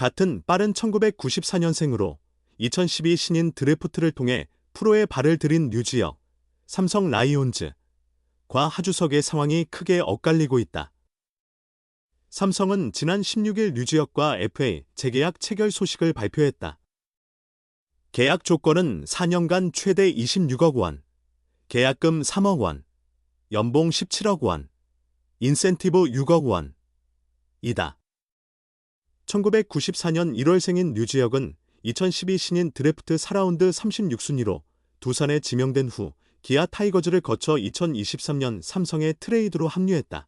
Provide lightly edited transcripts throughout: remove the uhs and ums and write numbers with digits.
같은 빠른 1994년생으로 2012 신인 드래프트를 통해 프로에 발을 들인 류지혁, 삼성 라이온즈과 하주석의 상황이 크게 엇갈리고 있다. 삼성은 지난 16일 류지혁과 FA 재계약 체결 소식을 발표했다. 계약 조건은 4년간 최대 26억 원, 계약금 3억 원, 연봉 17억 원, 인센티브 6억 원 이다. 1994년 1월생인 류지혁은 2012 신인 드래프트 4라운드 36순위로 두산에 지명된 후 기아 타이거즈를 거쳐 2023년 삼성의 트레이드로 합류했다.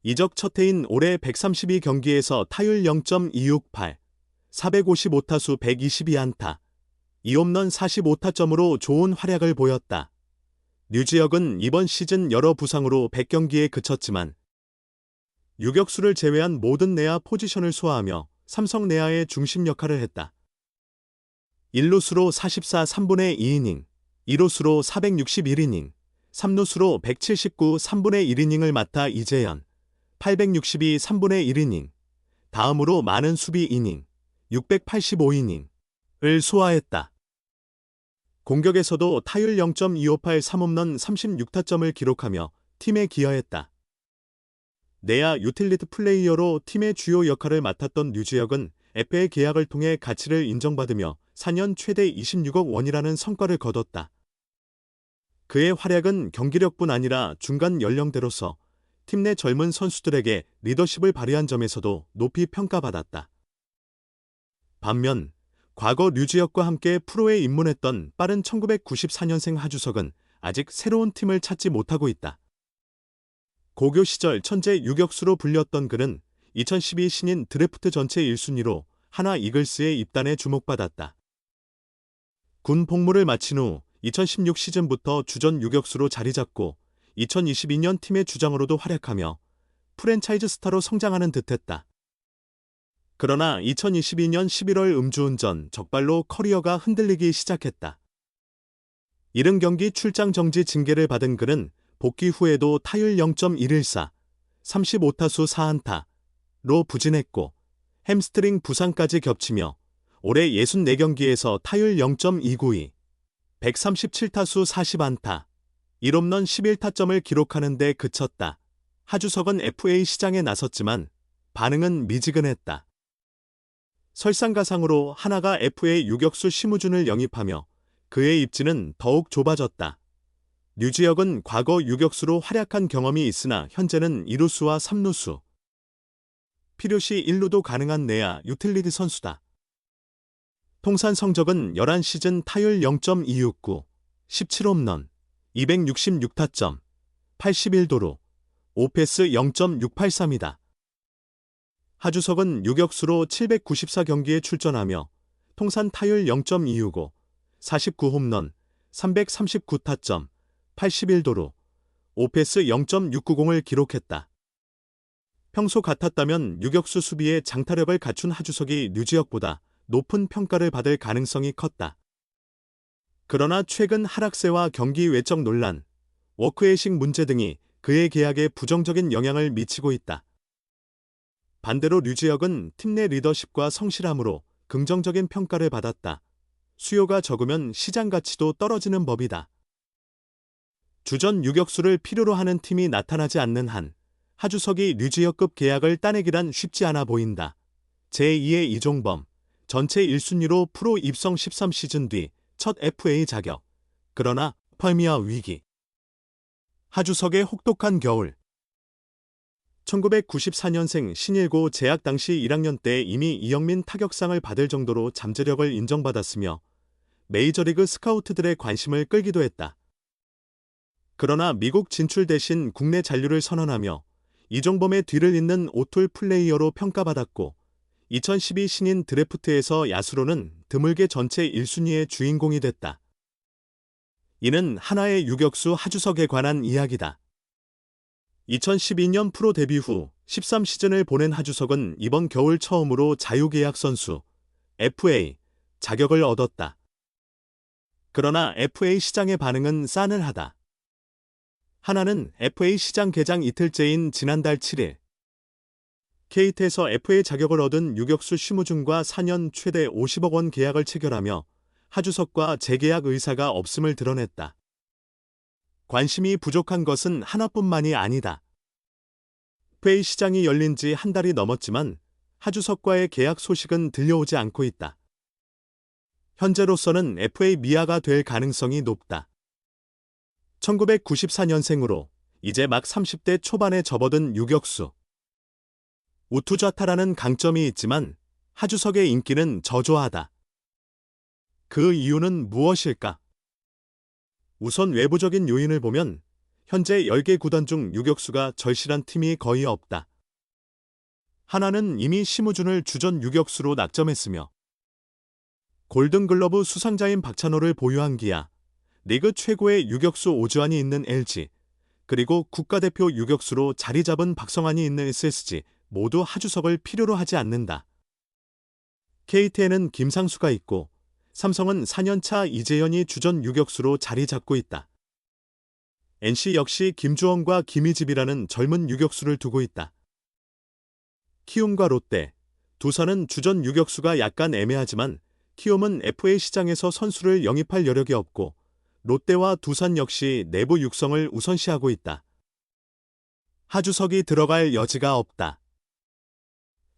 이적 첫 해인 올해 132경기에서 타율 0.268, 455타수 122안타, 2홈런 45타점으로 좋은 활약을 보였다. 류지혁은 이번 시즌 여러 부상으로 100경기에 그쳤지만 유격수를 제외한 모든 내야 포지션을 소화하며 삼성 내야의 중심 역할을 했다. 1루수로 44 3분의 2이닝, 2루수로 461이닝, 3루수로 179 3분의 1이닝을 맡아 이재현, 862 3분의 1이닝, 다음으로 많은 수비 이닝, 685이닝을 소화했다. 공격에서도 타율 0.258 3홈런 36타점을 기록하며 팀에 기여했다. 내야 유틸리티 플레이어로 팀의 주요 역할을 맡았던 류지혁은 FA 계약을 통해 가치를 인정받으며 4년 최대 26억 원이라는 성과를 거뒀다. 그의 활약은 경기력뿐 아니라 중간 연령대로서 팀 내 젊은 선수들에게 리더십을 발휘한 점에서도 높이 평가받았다. 반면 과거 류지혁과 함께 프로에 입문했던 빠른 1994년생 하주석은 아직 새로운 팀을 찾지 못하고 있다. 고교 시절 천재 유격수로 불렸던 그는 2012 신인 드래프트 전체 1순위로 하나 이글스에 입단해 주목받았다. 군 복무를 마친 후 2016 시즌부터 주전 유격수로 자리 잡고 2022년 팀의 주장으로도 활약하며 프랜차이즈 스타로 성장하는 듯했다. 그러나 2022년 11월 음주운전 적발로 커리어가 흔들리기 시작했다. 70경기 출장 정지 징계를 받은 그는 복귀 후에도 타율 0.114, 35타수 4안타로 부진했고 햄스트링 부상까지 겹치며 올해 64경기에서 타율 0.292, 137타수 40안타, 1홈런 11타점을 기록하는 데 그쳤다. 하주석은 FA 시장에 나섰지만 반응은 미지근했다. 설상가상으로 하나가 FA 유격수 심우준을 영입하며 그의 입지는 더욱 좁아졌다. 류지혁은 과거 유격수로 활약한 경험이 있으나 현재는 2루수와 3루수, 필요시 1루도 가능한 내야 유틸리티 선수다. 통산 성적은 11시즌 타율 0.269, 17홈런, 266타점, 81도루, 5패스 0.683이다. 하주석은 유격수로 794경기에 출전하며 통산 타율 0.265, 49홈런, 339타점, 81도루, 5패스 0.690을 기록했다. 평소 같았다면 유격수 수비에 장타력을 갖춘 하주석이 류지혁보다 높은 평가를 받을 가능성이 컸다. 그러나 최근 하락세와 경기 외적 논란, 워크에이식 문제 등이 그의 계약에 부정적인 영향을 미치고 있다. 반대로 류지혁은 팀 내 리더십과 성실함으로 긍정적인 평가를 받았다. 수요가 적으면 시장 가치도 떨어지는 법이다. 주전 유격수를 필요로 하는 팀이 나타나지 않는 한 하주석이 류지혁급 계약을 따내기란 쉽지 않아 보인다. 제2의 이종범, 전체 1순위로 프로 입성 13시즌 뒤 첫 FA 자격. 그러나 펄미아 위기. 하주석의 혹독한 겨울. 1994년생 신일고 재학 당시 1학년 때 이미 이영민 타격상을 받을 정도로 잠재력을 인정받았으며 메이저리그 스카우트들의 관심을 끌기도 했다. 그러나 미국 진출 대신 국내 잔류를 선언하며 이종범의 뒤를 잇는 오툴 플레이어로 평가받았고 2012 신인 드래프트에서 야수로는 드물게 전체 1순위의 주인공이 됐다. 이는 하나의 유격수 하주석에 관한 이야기다. 2012년 프로 데뷔 후 13시즌을 보낸 하주석은 이번 겨울 처음으로 자유계약 선수 FA 자격을 얻었다. 그러나 FA 시장의 반응은 싸늘하다. 하나는 FA 시장 개장 이틀째인 지난달 7일 KT에서 FA 자격을 얻은 유격수 심우준과 4년 최대 50억 원 계약을 체결하며 하주석과 재계약 의사가 없음을 드러냈다. 관심이 부족한 것은 하나뿐만이 아니다. FA 시장이 열린 지 한 달이 넘었지만 하주석과의 계약 소식은 들려오지 않고 있다. 현재로서는 FA 미아가 될 가능성이 높다. 1994년생으로 이제 막 30대 초반에 접어든 유격수. 우투좌타라는 강점이 있지만 하주석의 인기는 저조하다. 그 이유는 무엇일까? 우선 외부적인 요인을 보면 현재 10개 구단 중 유격수가 절실한 팀이 거의 없다. 하나는 이미 심우준을 주전 유격수로 낙점했으며 골든글러브 수상자인 박찬호를 보유한 기아, 리그 최고의 유격수 오주환이 있는 LG, 그리고 국가대표 유격수로 자리 잡은 박성환이 있는 SSG 모두 하주석을 필요로 하지 않는다. KT에는 김상수가 있고 삼성은 4년차 이재현이 주전 유격수로 자리 잡고 있다. NC 역시 김주원과 김희집이라는 젊은 유격수를 두고 있다. 키움과 롯데, 두산은 주전 유격수가 약간 애매하지만 키움은 FA 시장에서 선수를 영입할 여력이 없고 롯데와 두산 역시 내부 육성을 우선시하고 있다. 하주석이 들어갈 여지가 없다.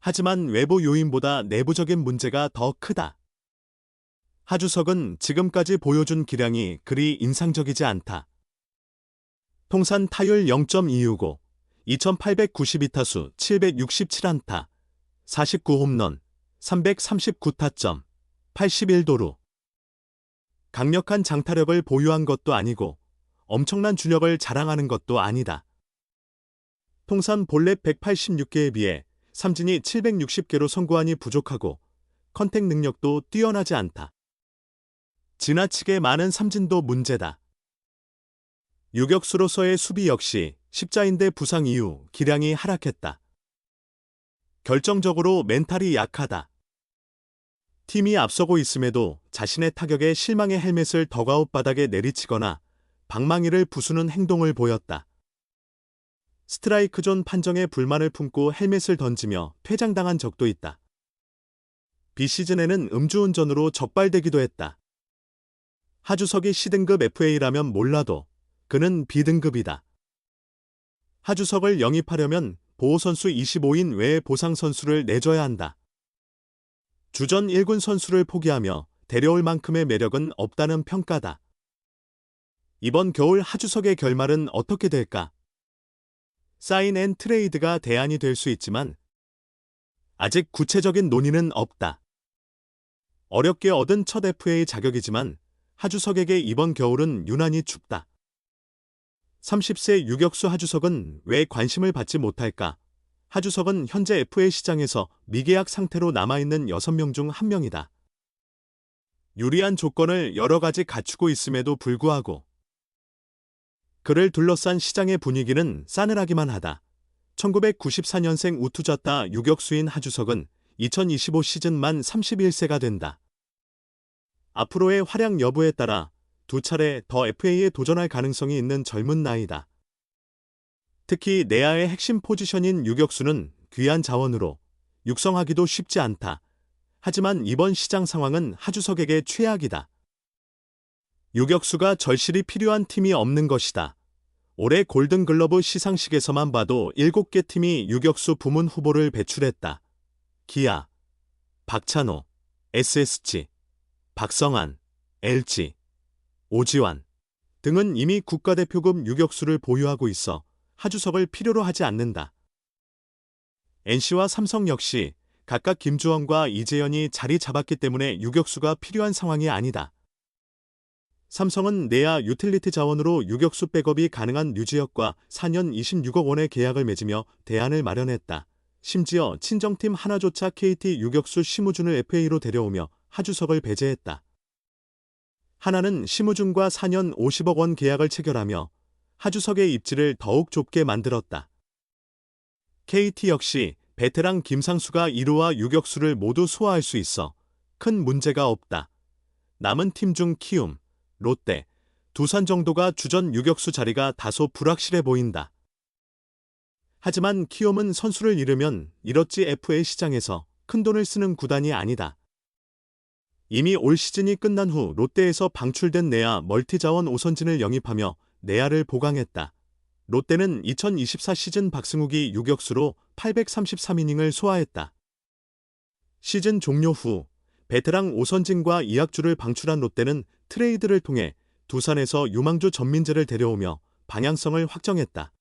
하지만 외부 요인보다 내부적인 문제가 더 크다. 하주석은 지금까지 보여준 기량이 그리 인상적이지 않다. 통산 타율 0.265, 2892타수 767안타, 49홈런, 339타점, 81도루. 강력한 장타력을 보유한 것도 아니고 엄청난 주력을 자랑하는 것도 아니다. 통산 볼넷 186개에 비해 삼진이 760개로 선구안이 부족하고 컨택 능력도 뛰어나지 않다. 지나치게 많은 삼진도 문제다. 유격수로서의 수비 역시 십자인대 부상 이후 기량이 하락했다. 결정적으로 멘탈이 약하다. 팀이 앞서고 있음에도 자신의 타격에 실망의 헬멧을 더가웃 바닥에 내리치거나 방망이를 부수는 행동을 보였다. 스트라이크 존 판정에 불만을 품고 헬멧을 던지며 퇴장당한 적도 있다. 비시즌에는 음주운전으로 적발되기도 했다. 하주석이 C등급 FA라면 몰라도 그는 B등급이다. 하주석을 영입하려면 보호선수 25인 외에 보상선수를 내줘야 한다. 주전 1군 선수를 포기하며 데려올 만큼의 매력은 없다는 평가다. 이번 겨울 하주석의 결말은 어떻게 될까? 사인 앤 트레이드가 대안이 될 수 있지만 아직 구체적인 논의는 없다. 어렵게 얻은 첫 FA 자격이지만 하주석에게 이번 겨울은 유난히 춥다. 30세 유격수 하주석은 왜 관심을 받지 못할까? 하주석은 현재 FA 시장에서 미계약 상태로 남아있는 6명 중 1명이다. 유리한 조건을 여러 가지 갖추고 있음에도 불구하고 그를 둘러싼 시장의 분위기는 싸늘하기만 하다. 1994년생 우투자타 유격수인 하주석은 2025 시즌 만 31세가 된다. 앞으로의 활약 여부에 따라 두 차례 더 FA에 도전할 가능성이 있는 젊은 나이다. 특히 내야의 핵심 포지션인 유격수는 귀한 자원으로 육성하기도 쉽지 않다. 하지만 이번 시장 상황은 하주석에게 최악이다. 유격수가 절실히 필요한 팀이 없는 것이다. 올해 골든글러브 시상식에서만 봐도 7개 팀이 유격수 부문 후보를 배출했다. 기아, 박찬호, SSG, 박성환, LG, 오지환 등은 이미 국가대표급 유격수를 보유하고 있어 하주석을 필요로 하지 않는다. NC와 삼성 역시 각각 김주원과 이재현이 자리 잡았기 때문에 유격수가 필요한 상황이 아니다. 삼성은 내야 유틸리티 자원으로 유격수 백업이 가능한 류지혁과 4년 26억 원의 계약을 맺으며 대안을 마련했다. 심지어 친정팀 하나조차 KT 유격수 심우준을 FA로 데려오며 하주석을 배제했다. 하나는 심우준과 4년 50억 원 계약을 체결하며 하주석의 입지를 더욱 좁게 만들었다. KT 역시 베테랑 김상수가 1루와 유격수를 모두 소화할 수 있어 큰 문제가 없다. 남은 팀 중 키움, 롯데, 두산 정도가 주전 유격수 자리가 다소 불확실해 보인다. 하지만 키움은 선수를 잃으면 일어지 FA 시장에서 큰돈을 쓰는 구단이 아니다. 이미 올 시즌이 끝난 후 롯데에서 방출된 내야 멀티자원 오선진을 영입하며 내야를 보강했다. 롯데는 2024 시즌 박승욱이 유격수로 833이닝을 소화했다. 시즌 종료 후 베테랑 오선진과 이학주를 방출한 롯데는 트레이드를 통해 두산에서 유망주 전민재를 데려오며 방향성을 확정했다.